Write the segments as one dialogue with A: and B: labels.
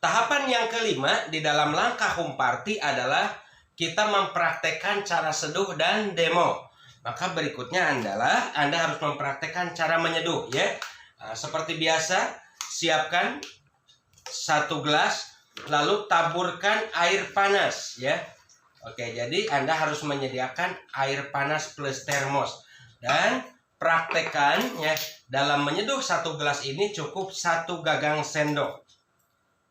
A: Tahapan yang kelima di dalam langkah home party adalah kita mempraktekkan cara seduh dan demo. Maka berikutnya adalah Anda harus mempraktekkan cara menyeduh ya. Nah, seperti biasa, siapkan 1 gelas lalu taburkan air panas ya. Oke, jadi Anda harus menyediakan air panas plus termos dan praktekkan ya, dalam menyeduh 1 gelas ini cukup 1 gagang sendok.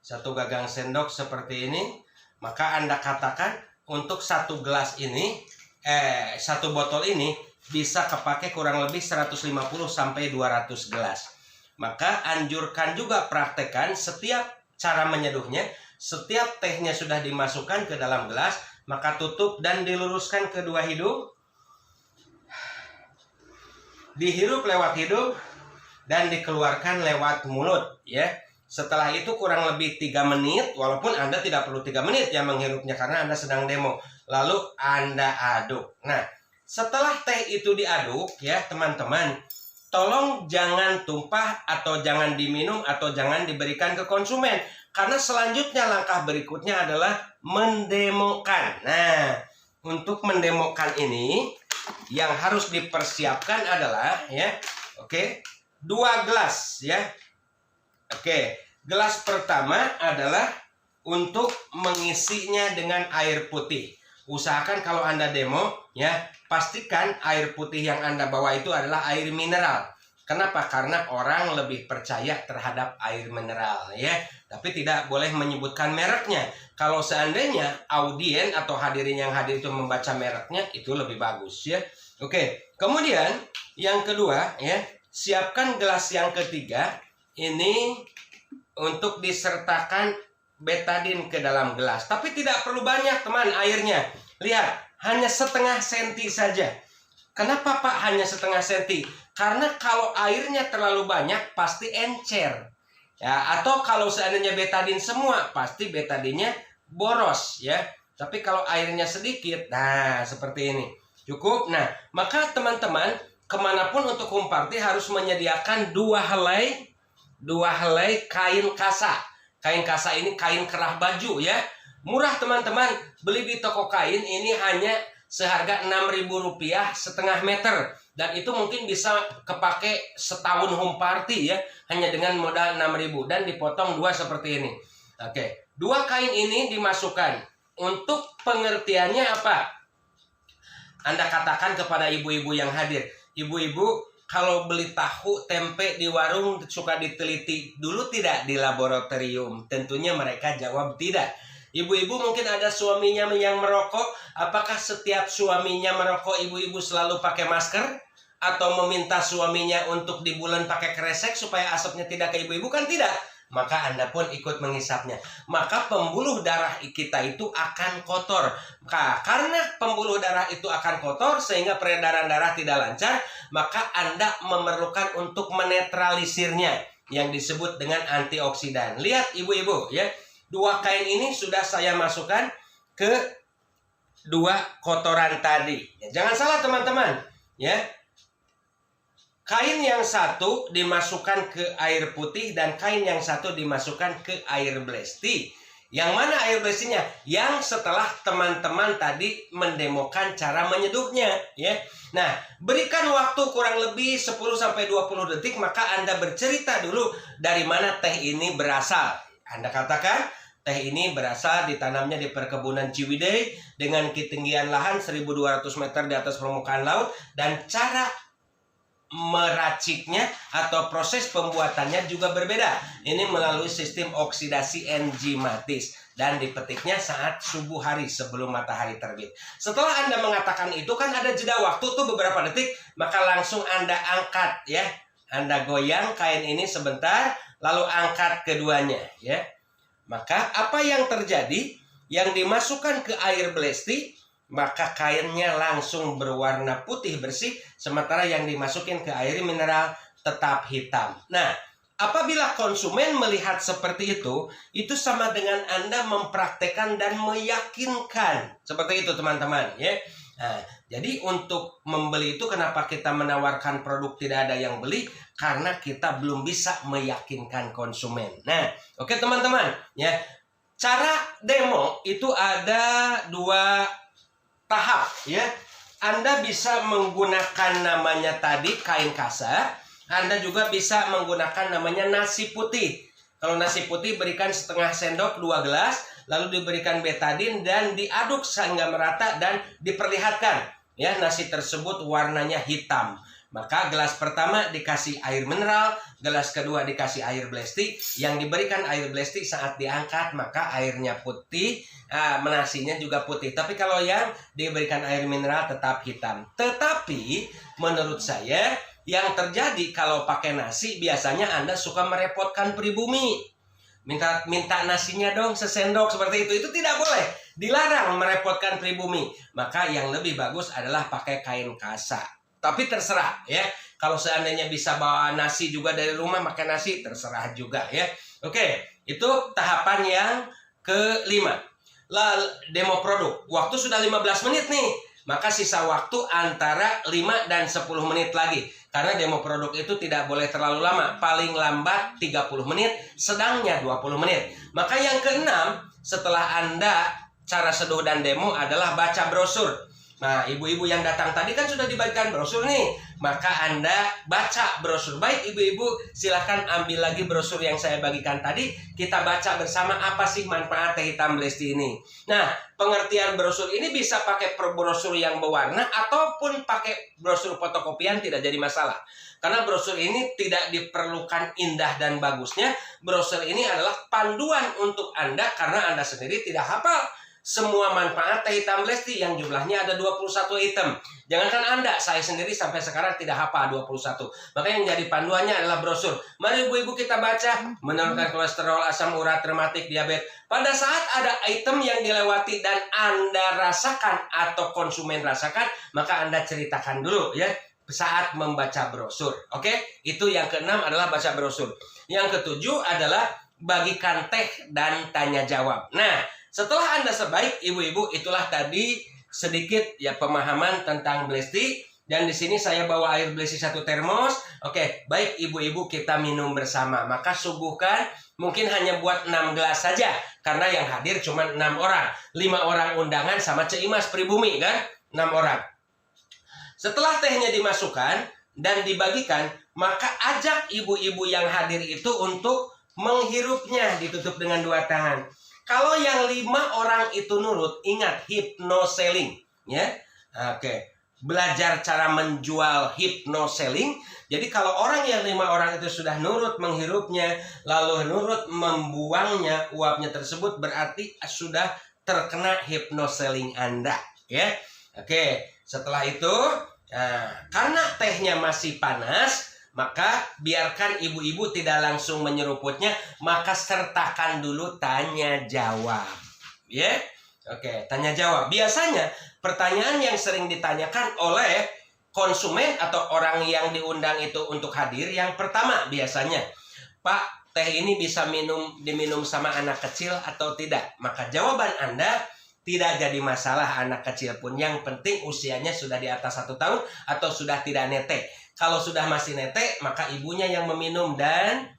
A: 1 gagang sendok seperti ini. Maka Anda katakan untuk 1 gelas ini 1 botol ini bisa kepake kurang lebih 150 sampai 200 gelas. Maka anjurkan juga praktekkan setiap cara menyeduhnya. Setiap tehnya sudah dimasukkan ke dalam gelas, maka tutup dan diluruskan kedua hidung. Dihirup lewat hidung dan dikeluarkan lewat mulut ya. Setelah itu kurang lebih 3 menit, walaupun Anda tidak perlu 3 menit ya menghirupnya karena Anda sedang demo. Lalu Anda aduk. Nah, setelah teh itu diaduk ya teman-teman, tolong jangan tumpah atau jangan diminum atau jangan diberikan ke konsumen. Karena selanjutnya langkah berikutnya adalah mendemokan. Nah, untuk mendemokan ini yang harus dipersiapkan adalah ya, 2 gelas ya. Oke, gelas pertama adalah untuk mengisinya dengan air putih. Usahakan kalau Anda demo ya, pastikan air putih yang Anda bawa itu adalah air mineral. Kenapa? Karena orang lebih percaya terhadap air mineral ya. Tapi tidak boleh menyebutkan mereknya. Kalau seandainya audien atau hadirin yang hadir itu membaca mereknya, itu lebih bagus ya. Oke, kemudian yang kedua ya, siapkan gelas yang ketiga. Ini untuk disertakan betadin ke dalam gelas. Tapi tidak perlu banyak teman airnya. Lihat, hanya setengah senti saja. Kenapa Pak hanya setengah senti? Karena kalau airnya terlalu banyak pasti encer. Ya, atau kalau seandainya betadin semua pasti betadinnya boros ya. Tapi kalau airnya sedikit, nah seperti ini. Cukup. Nah, maka teman-teman kemanapun untuk home party harus menyediakan 2 helai kain kasa. Kain kasa ini kain kerah baju ya. Murah teman-teman. Beli di toko kain ini hanya seharga Rp6.000 setengah meter. Dan itu mungkin bisa kepake setahun home party ya. Hanya dengan modal 6.000 dan dipotong 2 seperti ini. Oke, 2 kain ini dimasukkan. Untuk pengertiannya apa? Anda katakan kepada ibu-ibu yang hadir. Ibu-ibu, kalau beli tahu, tempe di warung suka diteliti dulu tidak di laboratorium? Tentunya mereka jawab tidak. Ibu-ibu mungkin ada suaminya yang merokok. Apakah setiap suaminya merokok ibu-ibu selalu pakai masker? Atau meminta suaminya untuk di bulan pakai kresek supaya asapnya tidak ke ibu-ibu? Kan tidak. Maka Anda pun ikut menghisapnya. Maka pembuluh darah kita itu akan kotor. Karena pembuluh darah itu akan kotor sehingga peredaran darah tidak lancar, maka Anda memerlukan untuk menetralisirnya yang disebut dengan antioksidan. Lihat ibu-ibu ya, 2 kain ini sudah saya masukkan ke 2 kotoran tadi. Jangan salah teman-teman ya. Kain yang satu dimasukkan ke air putih dan kain yang satu dimasukkan ke air blesti. Yang mana air blestinya? Yang setelah teman-teman tadi mendemokan cara menyeduhnya ya. Nah, berikan waktu kurang lebih 10-20 detik, maka Anda bercerita dulu dari mana teh ini berasal. Anda katakan teh ini berasal ditanamnya di perkebunan Ciwidey dengan ketinggian lahan 1.200 meter di atas permukaan laut, dan cara meraciknya atau proses pembuatannya juga berbeda. Ini melalui sistem oksidasi enzimatis dan dipetiknya saat subuh hari sebelum matahari terbit. Setelah Anda mengatakan itu kan ada jeda waktu tuh beberapa detik, maka langsung Anda angkat ya. Anda goyang kain ini sebentar lalu angkat keduanya ya. Maka apa yang terjadi? Yang dimasukkan ke air blesti, maka kainnya langsung berwarna putih bersih, sementara yang dimasukin ke air mineral tetap hitam. Nah, apabila konsumen melihat seperti itu sama dengan Anda mempraktekkan dan meyakinkan. Seperti itu teman-teman ya. Nah, jadi untuk membeli itu kenapa kita menawarkan produk tidak ada yang beli? Karena kita belum bisa meyakinkan konsumen. Nah, oke teman-teman, ya. Cara demo itu ada 2 tahap, ya. Anda bisa menggunakan namanya tadi kain kasa, Anda juga bisa menggunakan namanya nasi putih. Kalau nasi putih berikan setengah sendok 2 gelas, lalu diberikan betadin dan diaduk sehingga merata dan diperlihatkan ya nasi tersebut warnanya hitam. Maka gelas pertama dikasih air mineral, gelas kedua dikasih air blesti. Yang diberikan air blesti saat diangkat maka airnya putih, nasinya juga putih. Tapi kalau yang diberikan air mineral tetap hitam. Tetapi menurut saya yang terjadi kalau pakai nasi biasanya Anda suka merepotkan pribumi. Minta nasinya dong sesendok seperti itu tidak boleh, dilarang merepotkan pribumi. Maka yang lebih bagus adalah pakai kain kasa. Tapi terserah ya, kalau seandainya bisa bawa nasi juga dari rumah pakai nasi terserah juga ya. Oke, itu tahapan yang kelima. Lalu demo produk, waktu sudah 15 menit nih, maka sisa waktu antara 5 dan 10 menit lagi. Karena demo produk itu tidak boleh terlalu lama, paling lambat 30 menit, sedangnya 20 menit. Maka yang keenam, setelah Anda cara seduh dan demo adalah baca brosur. Nah, ibu-ibu yang datang tadi kan sudah dibagikan brosur nih. Maka Anda baca brosur. Baik ibu-ibu, silahkan ambil lagi brosur yang saya bagikan tadi. Kita baca bersama apa sih manfaat teh hitam blesti ini. Nah, pengertian brosur ini bisa pakai brosur yang berwarna ataupun pakai brosur fotokopian, tidak jadi masalah. Karena brosur ini tidak diperlukan indah dan bagusnya. Brosur ini adalah panduan untuk Anda karena Anda sendiri tidak hafal semua manfaat teh hitam blesti yang jumlahnya ada 21 item. Jangankan Anda, saya sendiri sampai sekarang tidak hafal 21. Maka yang jadi panduannya adalah brosur. Mari ibu-ibu kita baca. Menurunkan kolesterol, asam urat, rematik, diabetes. Pada saat ada item yang dilewati dan Anda rasakan atau konsumen rasakan, maka Anda ceritakan dulu ya saat membaca brosur. Oke? Itu yang keenam adalah baca brosur. Yang ketujuh adalah bagikan teh dan tanya jawab. Nah, setelah Anda sebaik ibu-ibu, itulah tadi sedikit ya pemahaman tentang blesti. Dan di sini saya bawa air blesti 1 termos. Oke, baik ibu-ibu kita minum bersama. Maka suguhkan mungkin hanya buat 6 gelas saja. Karena yang hadir cuma 6 orang. 5 orang undangan sama Ceimas pribumi kan? 6 orang. Setelah tehnya dimasukkan dan dibagikan, maka ajak ibu-ibu yang hadir itu untuk menghirupnya, ditutup dengan 2 tangan. Kalau yang 5 orang itu nurut, ingat hypnoselling, ya. Oke, belajar cara menjual hypnoselling. Jadi kalau orang yang 5 orang itu sudah nurut menghirupnya, lalu nurut membuangnya, uapnya tersebut berarti sudah terkena hypnoselling Anda, ya. Oke, setelah itu, karena tehnya masih panas, maka biarkan ibu-ibu tidak langsung menyeruputnya, maka sertakan dulu tanya jawab. Ya, oke, tanya jawab. Biasanya pertanyaan yang sering ditanyakan oleh konsumen atau orang yang diundang itu untuk hadir, yang pertama biasanya, Pak, teh ini bisa diminum sama anak kecil atau tidak? Maka jawaban Anda tidak jadi masalah anak kecil pun. Yang penting usianya sudah di atas 1 tahun atau sudah tidak netek. Kalau sudah masih netek, maka ibunya yang meminum dan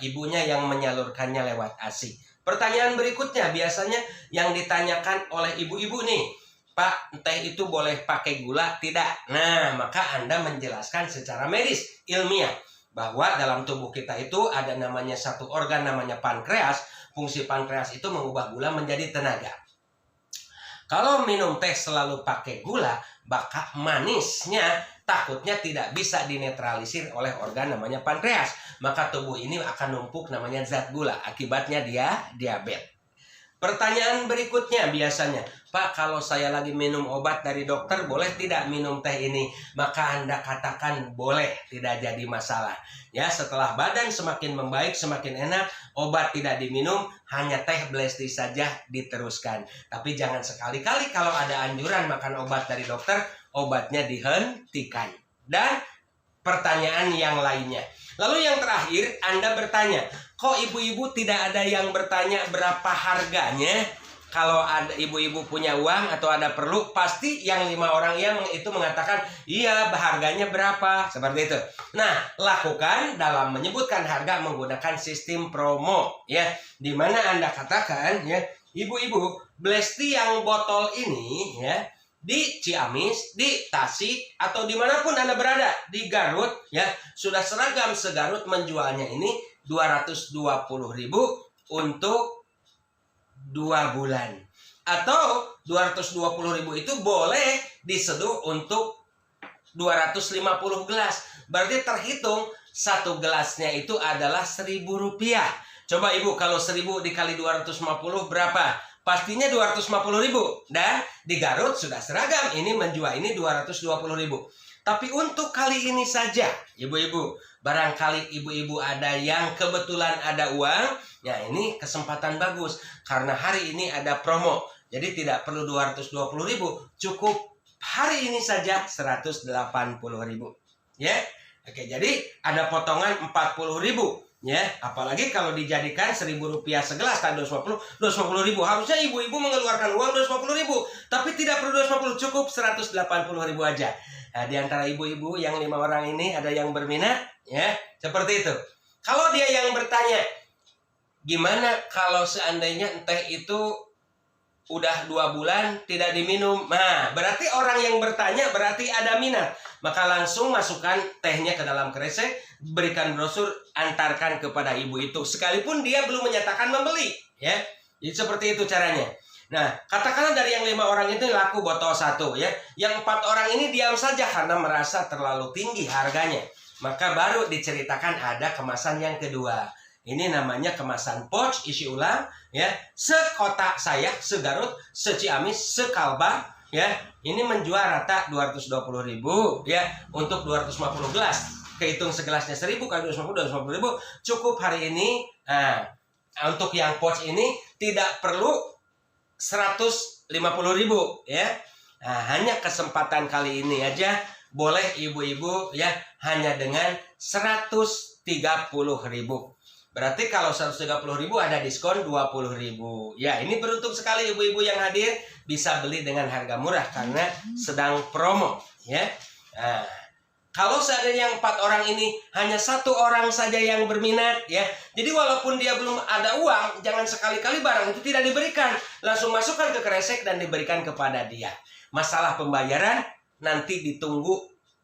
A: ibunya yang menyalurkannya lewat ASI. Pertanyaan berikutnya biasanya yang ditanyakan oleh ibu-ibu nih, Pak, teh itu boleh pakai gula? Tidak. Nah, maka Anda menjelaskan secara medis, ilmiah, bahwa dalam tubuh kita itu ada namanya satu organ namanya pankreas. Fungsi pankreas itu mengubah gula menjadi tenaga. Kalau minum teh selalu pakai gula, maka manisnya takutnya tidak bisa dinetralisir oleh organ namanya pankreas. Maka tubuh ini akan numpuk namanya zat gula. Akibatnya dia diabetes. Pertanyaan berikutnya biasanya, Pak, kalau saya lagi minum obat dari dokter, boleh tidak minum teh ini? Maka Anda katakan boleh, tidak jadi masalah. Ya, setelah badan semakin membaik, semakin enak, obat tidak diminum, hanya teh blesti saja diteruskan. Tapi jangan sekali-kali kalau ada anjuran makan obat dari dokter, obatnya dihentikan. Dan pertanyaan yang lainnya. Lalu yang terakhir, Anda bertanya, kok ibu-ibu tidak ada yang bertanya berapa harganya? kalau ada ibu-ibu punya uang atau ada perlu, pasti yang 5 orang itu mengatakan, iya harganya berapa, seperti itu. Nah, lakukan dalam menyebutkan harga menggunakan sistem promo, ya, dimana Anda katakan, ya, ibu-ibu, Blesti yang botol ini, ya, di Ciamis, di Tasik, atau dimanapun Anda berada, di Garut, ya, sudah seragam segarut menjualnya ini 220.000 untuk 2 bulan, atau 220.000 itu boleh diseduh untuk 250 gelas. Berarti terhitung satu gelasnya itu adalah Rp1.000. Coba ibu, kalau 1.000 dikali 250 berapa? Pastinya 250.000. Dan di Garut sudah seragam, ini menjual ini 220.000. Tapi untuk kali ini saja, ibu-ibu, barangkali ibu-ibu ada yang kebetulan ada uang, ya ini kesempatan bagus. Karena hari ini ada promo. Jadi tidak perlu 220.000, cukup hari ini saja 180.000. Ya, oke, jadi ada potongan 40.000. Ya, apalagi kalau dijadikan Rp1.000 segelas kan 250.000. Harusnya ibu-ibu mengeluarkan uang 250.000, tapi tidak perlu 250, cukup 180.000 aja. Nah, di antara ibu-ibu yang 5 orang ini ada yang berminat, ya, seperti itu. Kalau dia yang bertanya, gimana kalau seandainya teh itu udah 2 bulan tidak diminum? Nah, berarti orang yang bertanya berarti ada minat. Maka langsung masukkan tehnya ke dalam kresek, berikan brosur, antarkan kepada ibu itu. Sekalipun dia belum menyatakan membeli, ya. Jadi seperti itu caranya. Nah, katakanlah dari yang 5 orang itu laku botol 1, ya. Yang 4 orang ini diam saja karena merasa terlalu tinggi harganya. Maka baru diceritakan ada kemasan yang kedua. Ini namanya kemasan pouch isi ulang, ya. Sekota saya, segarut, seciamis, sekalbar, ya. Ini menjual rata 220.000, ya, untuk 250 gelas. Kehitung segelasnya 1.000 kali 250.000, cukup hari ini. Nah, untuk yang pouch ini tidak perlu 150.000, ya. Nah, hanya kesempatan kali ini aja boleh ibu-ibu, ya, hanya dengan 130.000. Berarti kalau 130.000 ada diskon 20.000. Ya, ini beruntung sekali ibu-ibu yang hadir bisa beli dengan harga murah karena sedang promo, ya. Nah, kalau seandainya yang 4 orang ini hanya 1 orang saja yang berminat, ya. Jadi walaupun dia belum ada uang, jangan sekali-kali barang itu tidak diberikan. Langsung masukkan ke kresek dan diberikan kepada dia. Masalah pembayaran nanti ditunggu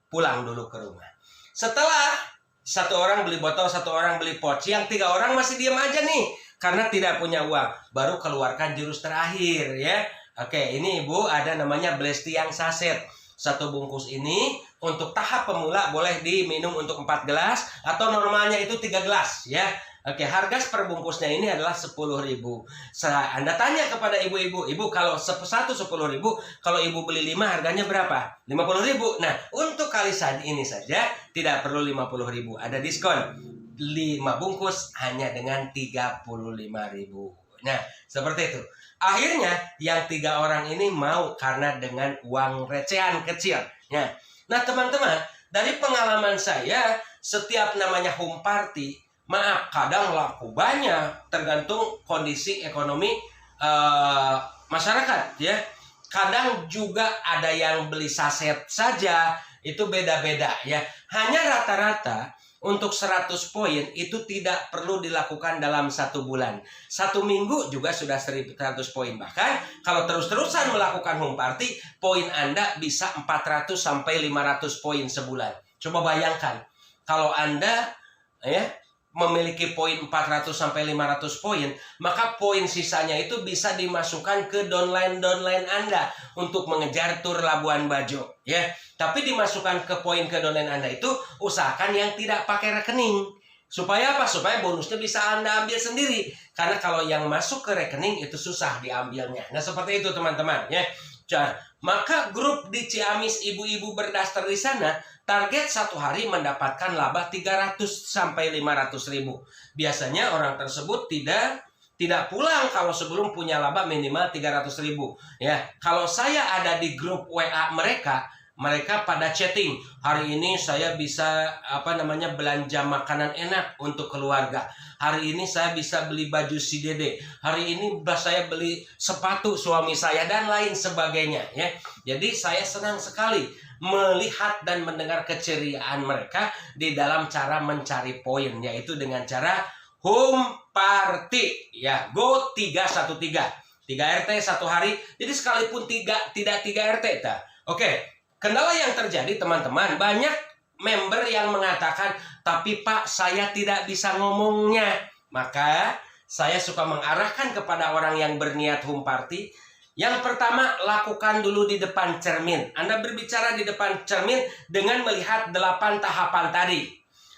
A: pulang dulu ke rumah. Setelah 1 orang beli botol, 1 orang beli pouch, yang 3 orang masih diam aja nih karena tidak punya uang, baru keluarkan jurus terakhir, ya. Oke, ini ibu ada namanya Blesti yang saset. 1 bungkus ini untuk tahap pemula boleh diminum untuk 4 gelas atau normalnya itu 3 gelas, ya. Oke, harga per bungkusnya ini adalah 10.000. Anda tanya kepada ibu-ibu, ibu kalau 1 10.000, kalau ibu beli 5 harganya berapa? 50.000. Nah, untuk kali ini saja tidak perlu 50.000, ada diskon. 5 bungkus hanya dengan 35.000. Nah, seperti itu. Akhirnya yang 3 orang ini mau karena dengan uang recehan kecil. Nah, teman-teman, dari pengalaman saya, setiap namanya home party, maaf, kadang laku banyak, tergantung kondisi ekonomi masyarakat, ya. Kadang juga ada yang beli saset saja, itu beda-beda, ya. Hanya rata-rata untuk 100 poin itu tidak perlu dilakukan dalam 1 bulan. 1 minggu juga sudah 100 poin. Bahkan kalau terus-terusan melakukan home party, poin Anda bisa 400 sampai 500 poin sebulan. Coba bayangkan, kalau Anda, ya, memiliki poin 400 sampai 500 poin, maka poin sisanya itu bisa dimasukkan ke downline Anda untuk mengejar tur Labuan Bajo, ya. Tapi dimasukkan ke poin ke downline Anda itu usahakan yang tidak pakai rekening. Supaya apa? Supaya bonusnya bisa Anda ambil sendiri. Karena kalau yang masuk ke rekening itu susah diambilnya. Nah, seperti itu teman-teman, ya. Maka grup di Ciamis ibu-ibu berdaster di sana target 1 hari mendapatkan laba 300 sampai 500.000. Biasanya orang tersebut tidak pulang kalau sebelum punya laba minimal 300.000. Ya, kalau saya ada di grup WA mereka, mereka pada chatting, hari ini saya bisa belanja makanan enak untuk keluarga. Hari ini saya bisa beli baju si Dede. Hari ini saya beli sepatu suami saya dan lain sebagainya ya. Jadi saya senang sekali melihat dan mendengar keceriaan mereka di dalam cara mencari poin, yaitu dengan cara home party ya. Go 313. 3 RT satu hari. Jadi sekalipun tidak 3 RT ta. Oke. Kendala yang terjadi teman-teman, banyak member yang mengatakan, tapi Pak saya tidak bisa ngomongnya. Maka saya suka mengarahkan kepada orang yang berniat home party. Yang pertama, lakukan dulu di depan cermin. Anda berbicara di depan cermin dengan melihat 8 tahapan tadi.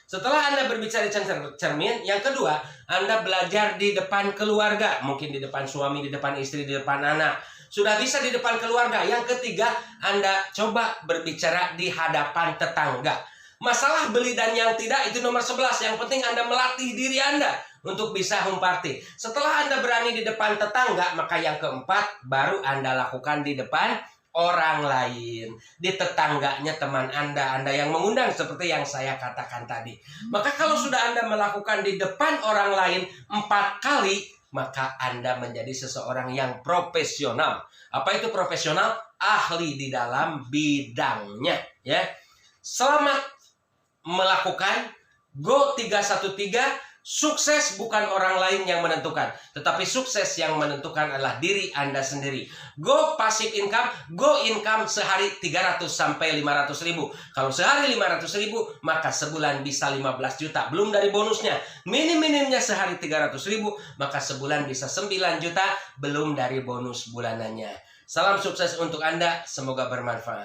A: Setelah Anda berbicara di cermin, yang kedua, Anda belajar di depan keluarga. Mungkin di depan suami, di depan istri, di depan anak. Sudah bisa di depan keluarga. Yang ketiga, Anda coba berbicara di hadapan tetangga. Masalah beli dan yang tidak itu nomor 11. Yang penting Anda melatih diri Anda untuk bisa home party. Setelah Anda berani di depan tetangga, maka yang keempat baru Anda lakukan di depan orang lain. Di tetangganya teman Anda yang mengundang seperti yang saya katakan tadi. Maka kalau sudah Anda melakukan di depan orang lain 4 kali, maka Anda menjadi seseorang yang profesional. Apa itu profesional? Ahli di dalam bidangnya ya. Selamat melakukan Go 313. Sukses bukan orang lain yang menentukan, tetapi sukses yang menentukan adalah diri Anda sendiri. Go passive income, go income sehari 300 sampai 500 ribu. Kalau sehari 500 ribu, maka sebulan bisa 15 juta. Belum dari bonusnya. Minim-minimnya sehari 300 ribu, maka sebulan bisa 9 juta. Belum dari bonus bulanannya. Salam sukses untuk Anda, semoga bermanfaat.